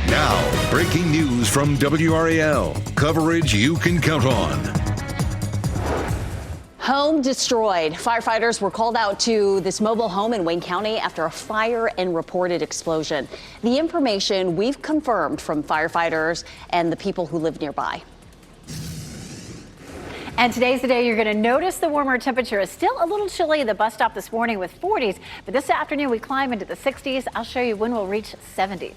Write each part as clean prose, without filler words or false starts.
Now, breaking news from WRAL. Coverage you can count on. Home destroyed. Firefighters were called out to this mobile home in Wayne County after a fire and reported explosion. The information we've confirmed from firefighters and the people who live nearby. And today's the day you're going to notice the warmer temperature is still a little chilly at the bus stop this morning with 40s, but this afternoon we climb into the 60s. I'll show you when we'll reach 70s.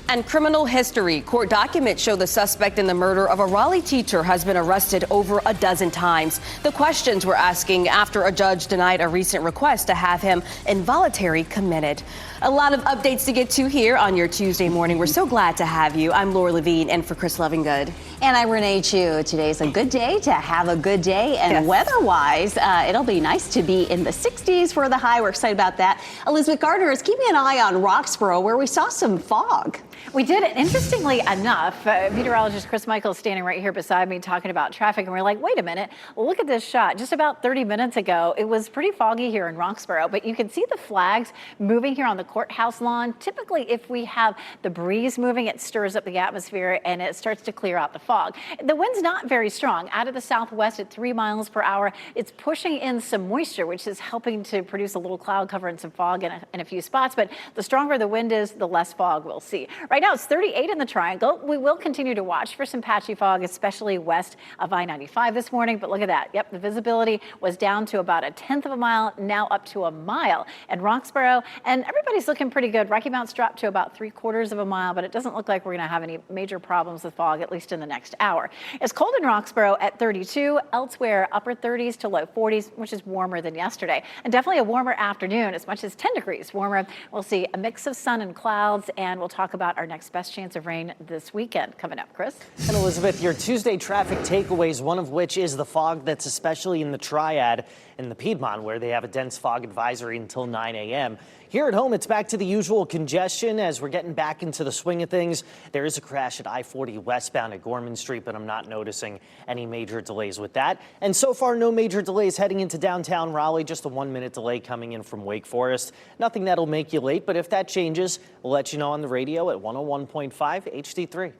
And criminal history. Court documents show the suspect in the murder of a Raleigh teacher has been arrested over a dozen times. The questions we're asking after a judge denied a recent request to have him involuntary committed. A lot of updates to get to here on your Tuesday morning. We're so glad to have you. I'm Laura Levine and for Chris Lovingood. And I'm Renee Chu. Today's a good day to have a good day. And yes, weather-wise, it'll be nice to be in the 60s for the high. We're excited about that. Elizabeth Gardner is keeping an eye on Roxborough, where we saw some fog. We did it. Interestingly enough, meteorologist Chris Michael is standing right here beside me talking about traffic, and we're like, wait a minute, look at this shot. Just about 30 minutes ago, it was pretty foggy here in Roxborough, but you can see the flags moving here on the courthouse lawn. Typically, if we have the breeze moving, it stirs up the atmosphere and it starts to clear out the fog. The wind's not very strong. Out of the southwest at 3 miles per hour, it's pushing in some moisture, which is helping to produce a little cloud cover and some fog in a few spots, but the stronger the wind is, the less fog we'll see. Right now, it's 38 in the Triangle. We will continue to watch for some patchy fog, especially west of I-95 this morning. But look at that. Yep, the visibility was down to about 1/10 of a mile, now up to 1 mile in Roxborough. And everybody's looking pretty good. Rocky Mount's dropped to about 3/4 of a mile, but it doesn't look like we're going to have any major problems with fog, at least in the next hour. It's cold in Roxborough at 32. Elsewhere, upper 30s to low 40s, which is warmer than yesterday. And definitely a warmer afternoon, as much as 10 degrees warmer. We'll see a mix of sun and clouds, and we'll talk about our next best chance of rain this weekend coming up. Chris? And Elizabeth, your Tuesday traffic takeaways, one of which is the fog that's especially in the Triad in the Piedmont, where they have a dense fog advisory until 9 a.m. Here at home, it's back to the usual congestion as we're getting back into the swing of things. There is a crash at I-40 westbound at Gorman Street, but I'm not noticing any major delays with that. And so far, no major delays heading into downtown Raleigh, just a 1-minute delay coming in from Wake Forest. Nothing that'll make you late, but if that changes, we'll let you know on the radio at 101.5 HD3.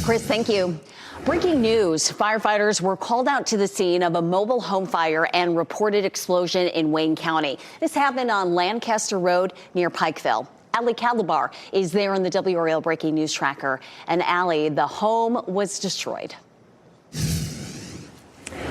Chris, thank you. Breaking news. Firefighters were called out to the scene of a mobile home fire and reported explosion in Wayne County. This happened on Lancaster Road near Pikeville. Ali Calabar is there in the WRAL Breaking News Tracker. And Ali, the home was destroyed.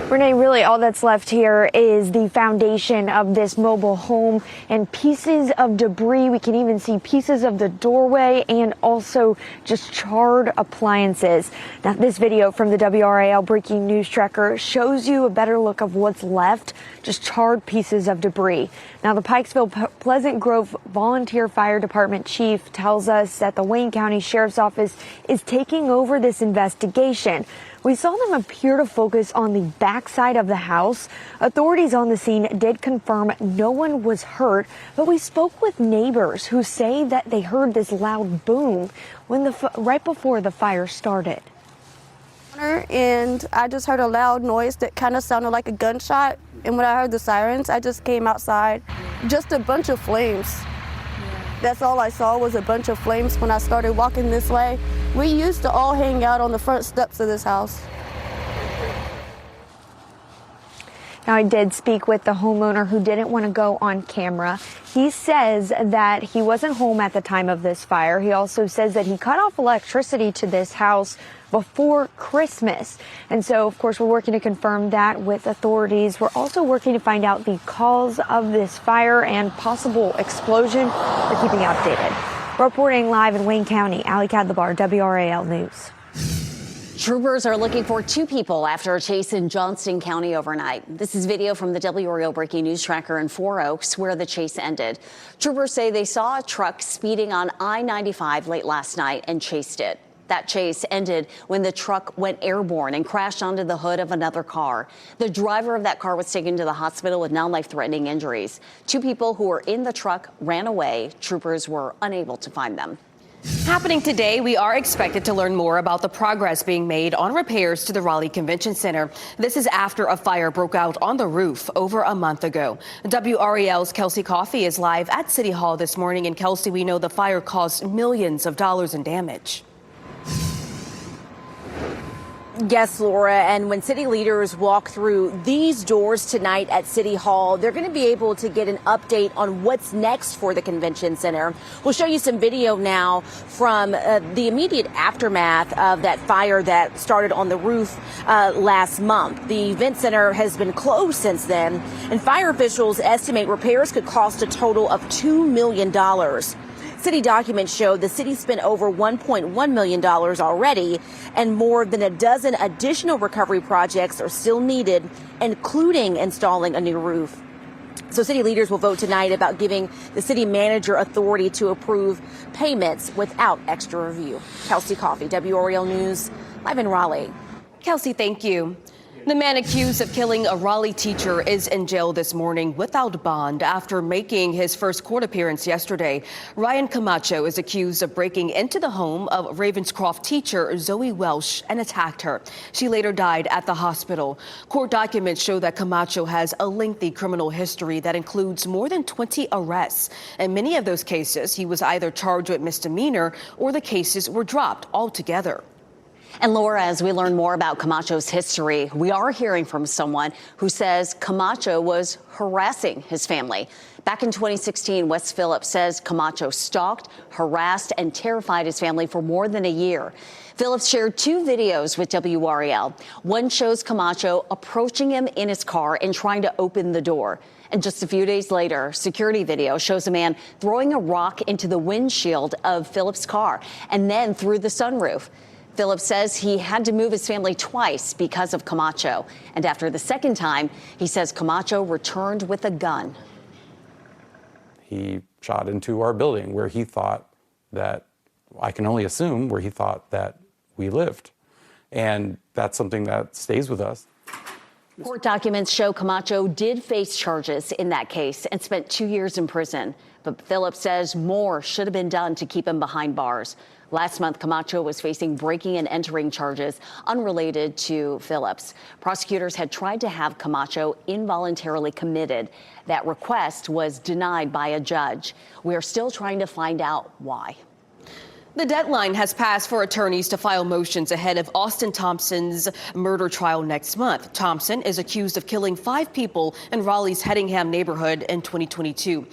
Renee, really all that's left here is the foundation of this mobile home and pieces of debris. We can even see pieces of the doorway and also just charred appliances. Now, this video from the WRAL Breaking News Tracker shows you a better look of what's left, just charred pieces of debris. Now, the Pikesville Pleasant Grove Volunteer Fire Department chief tells us that the Wayne County Sheriff's Office is taking over this investigation. We saw them appear to focus on the backside of the house. Authorities on the scene did confirm no one was hurt, but we spoke with neighbors who say that they heard this loud boom when right before the fire started. And I just heard a loud noise that kind of sounded like a gunshot. And when I heard the sirens, I just came outside. Just a bunch of flames. That's all I saw was a bunch of flames when I started walking this way. We used to all hang out on the front steps of this house. Now, I did speak with the homeowner who didn't want to go on camera. He says that he wasn't home at the time of this fire. He also says that he cut off electricity to this house before Christmas. And so, of course, we're working to confirm that with authorities. We're also working to find out the cause of this fire and possible explosion. We're keeping you updated. Reporting live in Wayne County, Ali Calabar, WRAL News. Troopers are looking for 2 people after a chase in Johnston County overnight. This is video from the WRAL Breaking News Tracker in 4 Oaks, where the chase ended. Troopers say they saw a truck speeding on I-95 late last night and chased it. That chase ended when the truck went airborne and crashed onto the hood of another car. The driver of that car was taken to the hospital with non-life-threatening injuries. 2 people who were in the truck ran away. Troopers were unable to find them. Happening today, we are expected to learn more about the progress being made on repairs to the Raleigh Convention Center. This is after a fire broke out on the roof over a month ago. WRAL's Kelsey Coffey is live at City Hall this morning. And Kelsey, we know the fire caused millions of dollars in damage. Yes, Laura, and when city leaders walk through these doors tonight at City Hall, they're going to be able to get an update on what's next for the convention center. We'll show you some video now from the immediate aftermath of that fire that started on the roof last month. The event center has been closed since then, and fire officials estimate repairs could cost a total of $2 million. City documents show the city spent over $1.1 million already, and more than a dozen additional recovery projects are still needed, including installing a new roof. So city leaders will vote tonight about giving the city manager authority to approve payments without extra review. Kelsey Coffey, WRAL News, live in Raleigh. Kelsey, thank you. The man accused of killing a Raleigh teacher is in jail this morning without bond after making his first court appearance yesterday. Ryan Camacho is accused of breaking into the home of Ravenscroft teacher Zoe Welsh and attacked her. She later died at the hospital. Court documents show that Camacho has a lengthy criminal history that includes more than 20 arrests. In many of those cases, he was either charged with misdemeanor or the cases were dropped altogether. And Laura, as we learn more about Camacho's history, we are hearing from someone who says Camacho was harassing his family. Back in 2016, Wes Phillips says Camacho stalked, harassed, and terrified his family for more than a year. Phillips shared two videos with WRAL. One shows Camacho approaching him in his car and trying to open the door. And just a few days later, security video shows a man throwing a rock into the windshield of Phillips' car and then through the sunroof. Phillips says he had to move his family twice because of Camacho. And after the second time, he says Camacho returned with a gun. He shot into our building where he thought that, I can only assume, where he thought that we lived. And that's something that stays with us. Court documents show Camacho did face charges in that case and spent 2 years in prison. But Phillips says more should have been done to keep him behind bars. Last month, Camacho was facing breaking and entering charges unrelated to Phillips. Prosecutors had tried to have Camacho involuntarily committed. That request was denied by a judge. We are still trying to find out why. The deadline has passed for attorneys to file motions ahead of Austin Thompson's murder trial next month. Thompson is accused of killing 5 people in Raleigh's Hedingham neighborhood in 2022.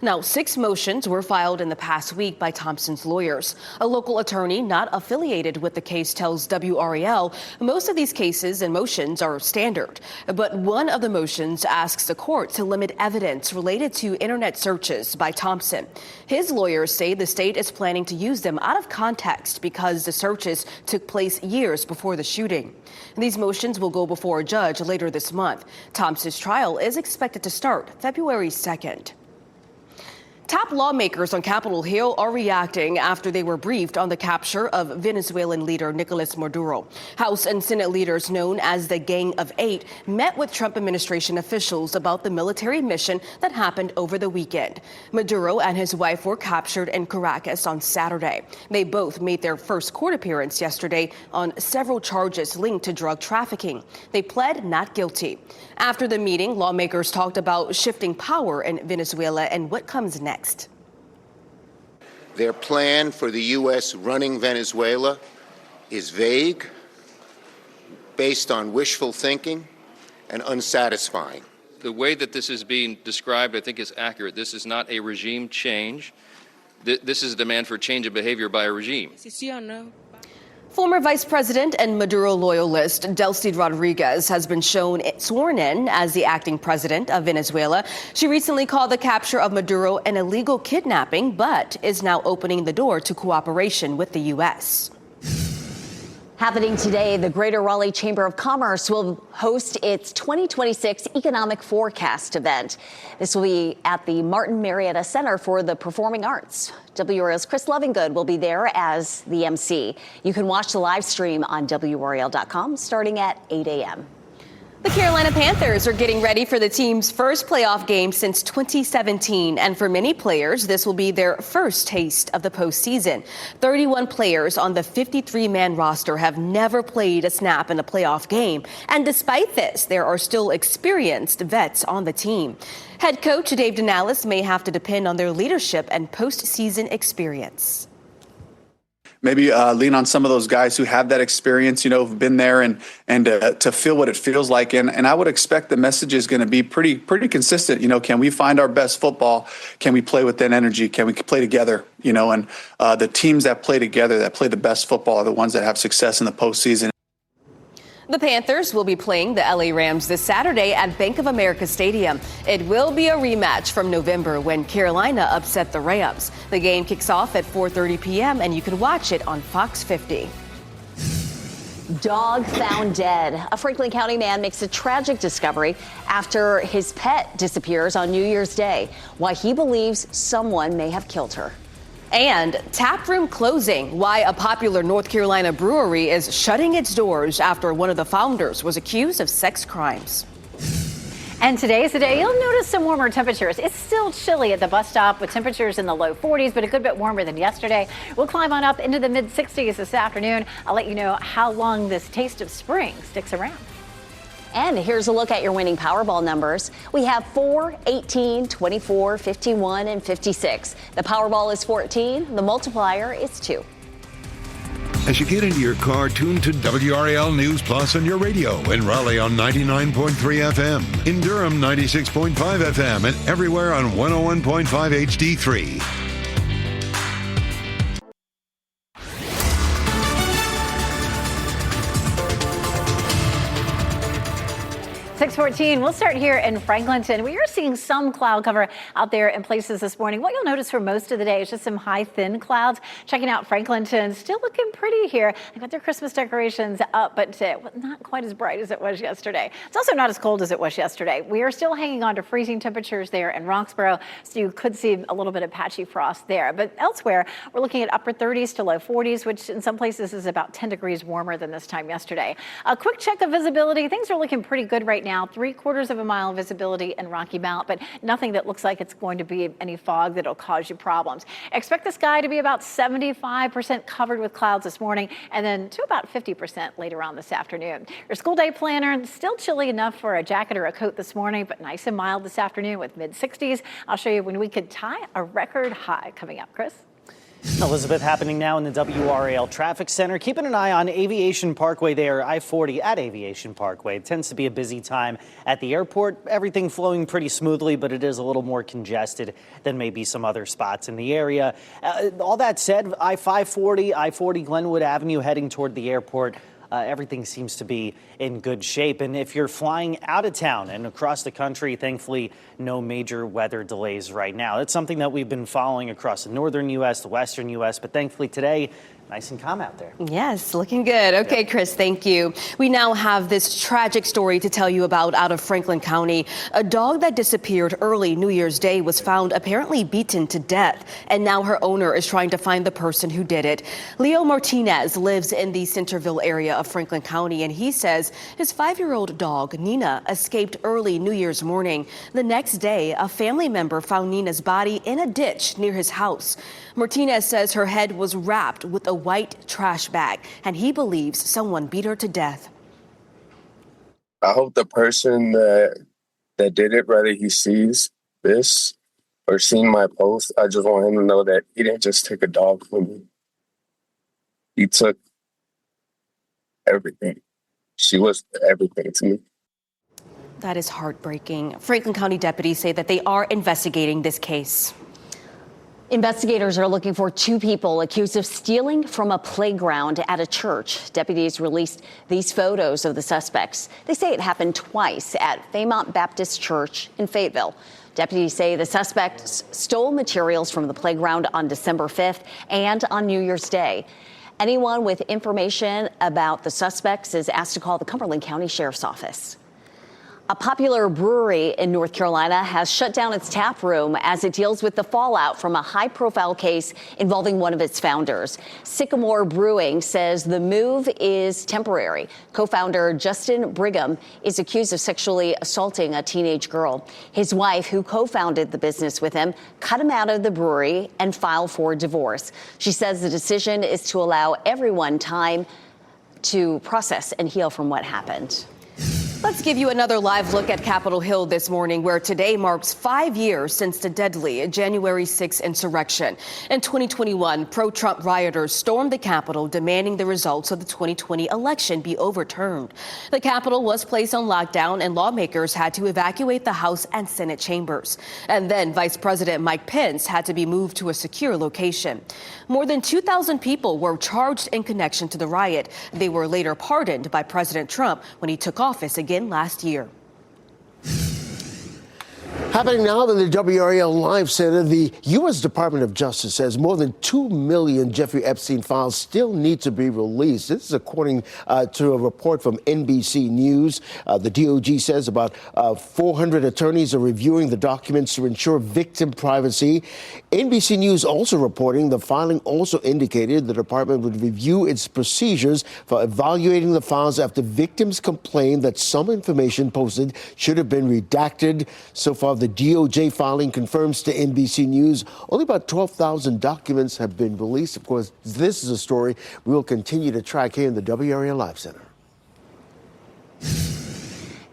Now, 6 motions were filed in the past week by Thompson's lawyers. A local attorney not affiliated with the case tells WRAL most of these cases and motions are standard. But one of the motions asks the court to limit evidence related to internet searches by Thompson. His lawyers say the state is planning to use them out of context because the searches took place years before the shooting. These motions will go before a judge later this month. Thompson's trial is expected to start February 2nd. Top lawmakers on Capitol Hill are reacting after they were briefed on the capture of Venezuelan leader Nicolas Maduro. House and Senate leaders known as the Gang of Eight met with Trump administration officials about the military mission that happened over the weekend. Maduro and his wife were captured in Caracas on Saturday. They both made their first court appearance yesterday on several charges linked to drug trafficking. They pled not guilty. After the meeting, lawmakers talked about shifting power in Venezuela and what comes next. Their plan for the U.S. running Venezuela is vague, based on wishful thinking, and unsatisfying. The way that this is being described, I think, is accurate. This is not a regime change. This is a demand for change of behavior by a regime. Former Vice President and Maduro loyalist Delcy Rodriguez has been sworn in as the acting president of Venezuela. She recently called the capture of Maduro an illegal kidnapping, but is now opening the door to cooperation with the U.S. Happening today, the Greater Raleigh Chamber of Commerce will host its 2026 Economic Forecast event. This will be at the Martin Marietta Center for the Performing Arts. WRAL's Chris Lovingood will be there as the MC. You can watch the live stream on WRAL.com starting at 8 a.m. The Carolina Panthers are getting ready for the team's first playoff game since 2017, and for many players, this will be their first taste of the postseason. 31 players on the 53-man roster have never played a snap in a playoff game, and despite this, there are still experienced vets on the team. Head coach Dave Denales may have to depend on their leadership and postseason experience. Maybe lean on some of those guys who have that experience, who've been there and to feel what it feels like. And I would expect the message is going to be pretty consistent. Can we find our best football? Can we play with that energy? Can we play together? And the teams that play together, that play the best football, are the ones that have success in the postseason. The Panthers will be playing the LA Rams this Saturday at Bank of America Stadium. It will be a rematch from November when Carolina upset the Rams. The game kicks off at 4:30 p.m. and you can watch it on Fox 50. Dog found dead. A Franklin County man makes a tragic discovery after his pet disappears on New Year's Day. Why he believes someone may have killed her. And taproom closing, why a popular North Carolina brewery is shutting its doors after one of the founders was accused of sex crimes. And today is the day you'll notice some warmer temperatures. It's still chilly at the bus stop with temperatures in the low 40s, but a good bit warmer than yesterday. We'll climb on up into the mid 60s this afternoon. I'll let you know how long this taste of spring sticks around. And here's a look at your winning Powerball numbers. We have 4, 18, 24, 51, and 56. The Powerball is 14. The multiplier is 2. As you get into your car, tune to WRAL News Plus on your radio. In Raleigh on 99.3 FM. In Durham, 96.5 FM. And everywhere on 101.5 HD3. 6:14. We'll start here in Franklinton. We are seeing some cloud cover out there in places this morning. What you'll notice for most of the day is just some high, thin clouds. Checking out Franklinton, still looking pretty here. They've got their Christmas decorations up, but not quite as bright as it was yesterday. It's also not as cold as it was yesterday. We are still hanging on to freezing temperatures there in Roxborough, so you could see a little bit of patchy frost there. But elsewhere, we're looking at upper 30s to low 40s, which in some places is about 10 degrees warmer than this time yesterday. A quick check of visibility. Things are looking pretty good right now. 3/4 of a mile visibility in Rocky Mount, but nothing that looks like it's going to be any fog that'll cause you problems. Expect the sky to be about 75% covered with clouds this morning, and then to about 50% later on this afternoon. Your school day planner, still chilly enough for a jacket or a coat this morning, but nice and mild this afternoon with mid-60s. I'll show you when we could tie a record high coming up. Chris? Elizabeth, happening now in the WRAL Traffic Center. Keeping an eye on Aviation Parkway there, I-40 at Aviation Parkway. It tends to be a busy time at the airport. Everything flowing pretty smoothly, but it is a little more congested than maybe some other spots in the area. All that said, I-540, I-40 Glenwood Avenue heading toward the airport. Everything seems to be in good shape. And if you're flying out of town and across the country, thankfully, no major weather delays right now. That's something that we've been following across the northern U.S., the western U.S., but thankfully today, nice and calm out there. Yes, looking good. Okay, Chris, thank you. We now have this tragic story to tell you about out of Franklin County. A dog that disappeared early New Year's Day was found apparently beaten to death, and now her owner is trying to find the person who did it. Leo Martinez lives in the Centerville area of Franklin County, and he says his 5-year-old dog, Nina, escaped early New Year's morning. The next day, a family member found Nina's body in a ditch near his house. Martinez says her head was wrapped with a white trash bag, and he believes someone beat her to death. I hope the person that did it, whether he sees this or seen my post, I just want him to know that he didn't just take a dog from me. He took everything. She was everything to me. That is heartbreaking. Franklin County deputies say that they are investigating this case. Investigators are looking for 2 people accused of stealing from a playground at a church. Deputies released these photos of the suspects. They say it happened twice at Fairmont Baptist Church in Fayetteville. Deputies say the suspects stole materials from the playground on December 5th and on New Year's Day. Anyone with information about the suspects is asked to call the Cumberland County Sheriff's Office. A popular brewery in North Carolina has shut down its tap room as it deals with the fallout from a high-profile case involving one of its founders. Sycamore Brewing says the move is temporary. Co-founder Justin Brigham is accused of sexually assaulting a teenage girl. His wife, who co-founded the business with him, cut him out of the brewery and filed for divorce. She says the decision is to allow everyone time to process and heal from what happened. Let's give you another live look at Capitol Hill this morning, where today marks 5 years since the deadly January 6th insurrection. In 2021, pro-Trump rioters stormed the Capitol, demanding the results of the 2020 election be overturned. The Capitol was placed on lockdown, and lawmakers had to evacuate the House and Senate chambers. And then Vice President Mike Pence had to be moved to a secure location. More than 2,000 people were charged in connection to the riot. They were later pardoned by President Trump when he took office again last year. Happening now in the WRAL Live Center, the U.S. Department of Justice says more than 2 million Jeffrey Epstein files still need to be released. This is according to a report from NBC News. The DOJ says about 400 attorneys are reviewing the documents to ensure victim privacy. NBC News also reporting the filing also indicated the department would review its procedures for evaluating the files after victims complained that some information posted should have been redacted. So far, the DOJ filing confirms to NBC News only about 12,000 documents have been released. Of course, this is a story we will continue to track here in the WRAL Live Center.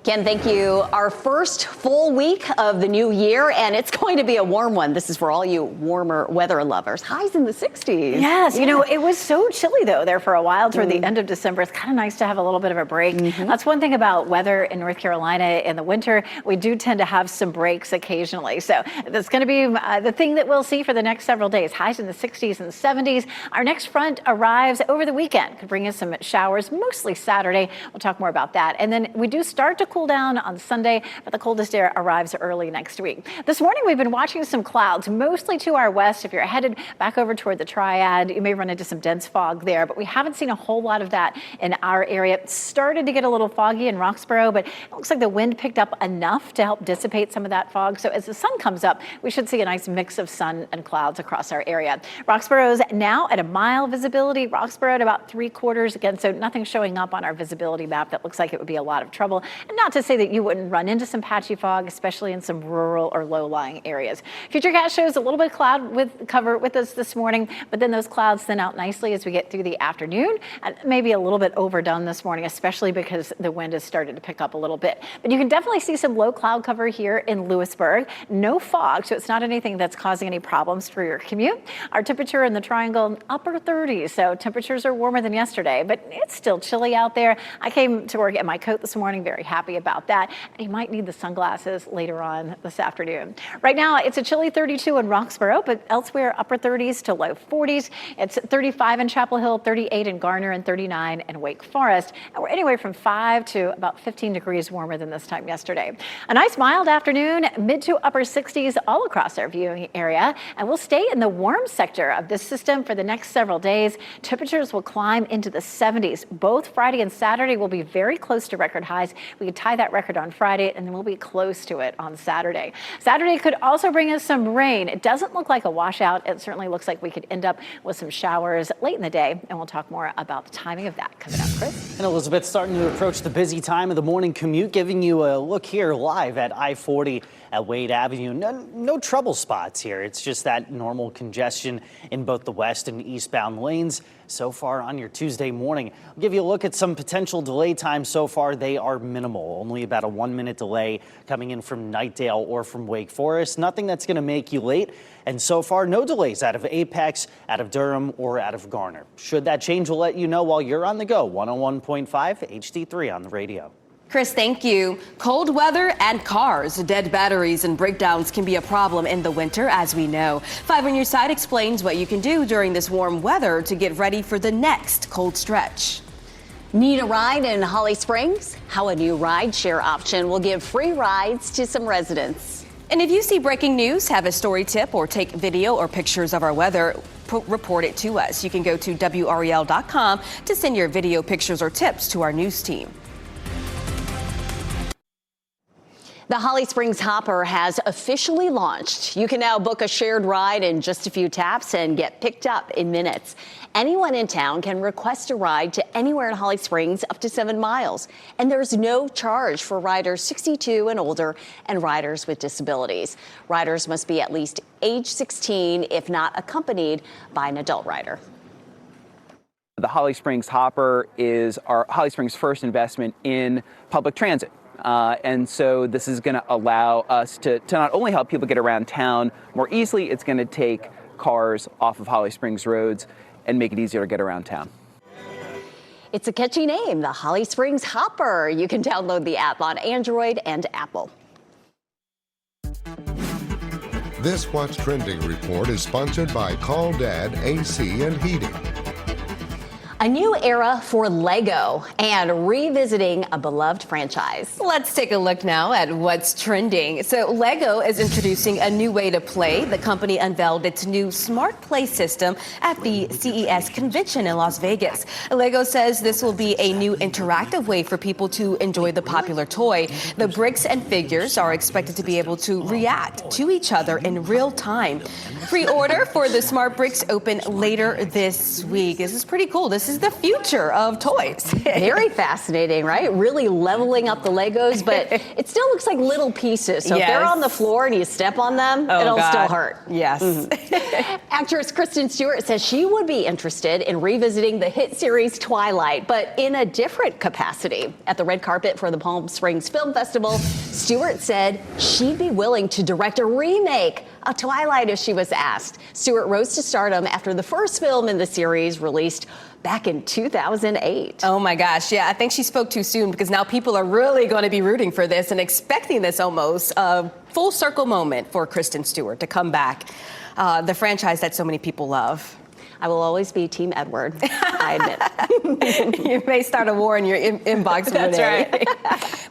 Ken, thank you. Our first full week of the new year, and it's going to be a warm one. This is for all you warmer weather lovers. Highs in the 60s. Yes, you know, it was so chilly, though, there for a while toward the end of December. It's kind of nice to have a little bit of a break. That's one thing about weather in North Carolina in the winter. We do tend to have some breaks occasionally. So that's going to be the thing that we'll see for the next several days. Highs in the 60s and 70s. Our next front arrives over the weekend. Could bring us some showers, mostly Saturday. We'll talk more about that. And then we do start to cool down on Sunday, but the coldest air arrives early next week. This morning, we've been watching some clouds, mostly to our west. If you're headed back over toward the Triad, you may run into some dense fog there, but we haven't seen a whole lot of that in our area. It started to get a little foggy in Roxborough, but it looks like the wind picked up enough to help dissipate some of that fog. So as the sun comes up, we should see a nice mix of sun and clouds across our area. Roxborough's now at a mile visibility. Roxborough at about 3/4 again, so nothing showing up on our visibility map that looks like it would be a lot of trouble. And not to say that you wouldn't run into some patchy fog, especially in some rural or low-lying areas. Futurecast shows a little bit of cloud cover with us this morning, but then those clouds thin out nicely as we get through the afternoon, and maybe a little bit overdone this morning, especially because the wind has started to pick up a little bit. But you can definitely see some low cloud cover here in Lewisburg. No fog, so it's not anything that's causing any problems for your commute. Our temperature in the Triangle, upper 30s, so temperatures are warmer than yesterday, but it's still chilly out there. I came to work in my coat this morning, very happy about that. And you might need the sunglasses later on this afternoon. Right now, it's a chilly 32 in Roxborough, but elsewhere, upper 30s to low 40s. It's 35 in Chapel Hill, 38 in Garner, and 39 in Wake Forest. And we're anywhere from 5 to about 15 degrees warmer than this time yesterday. A nice mild afternoon, mid to upper 60s all across our viewing area. And we'll stay in the warm sector of this system for the next several days. Temperatures will climb into the 70s. Both Friday and Saturday will be very close to record highs. We could tie that record on Friday, and then we'll be close to it on Saturday. Saturday could also bring us some rain. It doesn't look like a washout. It certainly looks like we could end up with some showers late in the day, and we'll talk more about the timing of that coming up. Chris? And Elizabeth, starting to approach the busy time of the morning commute, giving you a look here live at I-40 at Wade Avenue. No trouble spots here. It's just that normal congestion in both the west and eastbound lanes so far on your Tuesday morning. I'll give you a look at some potential delay times so far. They are minimal, only about a 1-minute delay coming in from Knightdale or from Wake Forest. Nothing that's going to make you late. And so far, no delays out of Apex, out of Durham, or out of Garner. Should that change, we'll let you know while you're on the go. 101.5 HD3 on the radio. Chris, thank you. Cold weather and cars, dead batteries and breakdowns can be a problem in the winter, as we know. 5 on Your Side explains what you can do during this warm weather to get ready for the next cold stretch. Need a ride in Holly Springs? How a new rideshare option will give free rides to some residents. And if you see breaking news, have a story tip, or take video or pictures of our weather, report it to us. You can go to WRAL.com to send your video, pictures, or tips to our news team. The Holly Springs Hopper has officially launched. You can now book a shared ride in just a few taps and get picked up in minutes. Anyone in town can request a ride to anywhere in Holly Springs up to 7 miles. And there's no charge for riders 62 and older and riders with disabilities. Riders must be at least age 16 if not accompanied by an adult rider. The Holly Springs Hopper is our Holly Springs' first investment in public transit. And so this is going to allow us to not only help people get around town more easily, it's going to take cars off of Holly Springs roads and make it easier to get around town. It's a catchy name, the Holly Springs Hopper. You can download the app on Android and Apple. This What's Trending report is sponsored by Call Dad AC and Heating. A new era for Lego and revisiting a beloved franchise. Let's take a look now at what's trending. So Lego is introducing a new way to play. The company unveiled its new Smart Play system at the CES convention in Las Vegas. Lego says this will be a new interactive way for people to enjoy the popular toy. The bricks and figures are expected to be able to react to each other in real time. Pre-order for the Smart Bricks open later this week. This is pretty cool. This is the future of toys. Very fascinating, right? Really leveling up the Legos, but it still looks like little pieces. So if they're on the floor and you step on them, it'll still hurt. Yes. Actress Kristen Stewart says she would be interested in revisiting the hit series Twilight, but in a different capacity. At the red carpet for the Palm Springs Film Festival, Stewart said she'd be willing to direct a remake of Twilight if she was asked. Stewart rose to stardom after the first film in the series released back in 2008. Oh my gosh, yeah, I think she spoke too soon because now people are really going to be rooting for this and expecting this almost full circle moment for Kristen Stewart to come back, the franchise that so many people love. I will always be Team Edward, I admit. You may start a war in your inbox. That's right.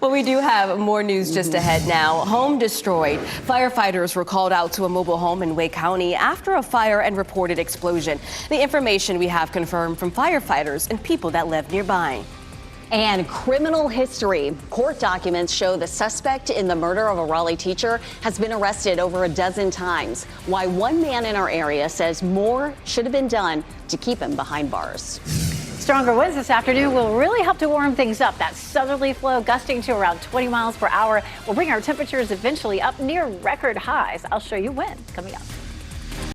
Well, we do have more news just ahead now. Home destroyed. Firefighters were called out to a mobile home in Wake County after a fire and reported explosion. The information we have confirmed from firefighters and people that live nearby. And criminal history. Court documents show the suspect in the murder of a Raleigh teacher has been arrested over a dozen times. Why one man in our area says more should have been done to keep him behind bars. Stronger winds this afternoon will really help to warm things up. That southerly flow gusting to around 20 miles per hour will bring our temperatures eventually up near record highs. I'll show you when coming up.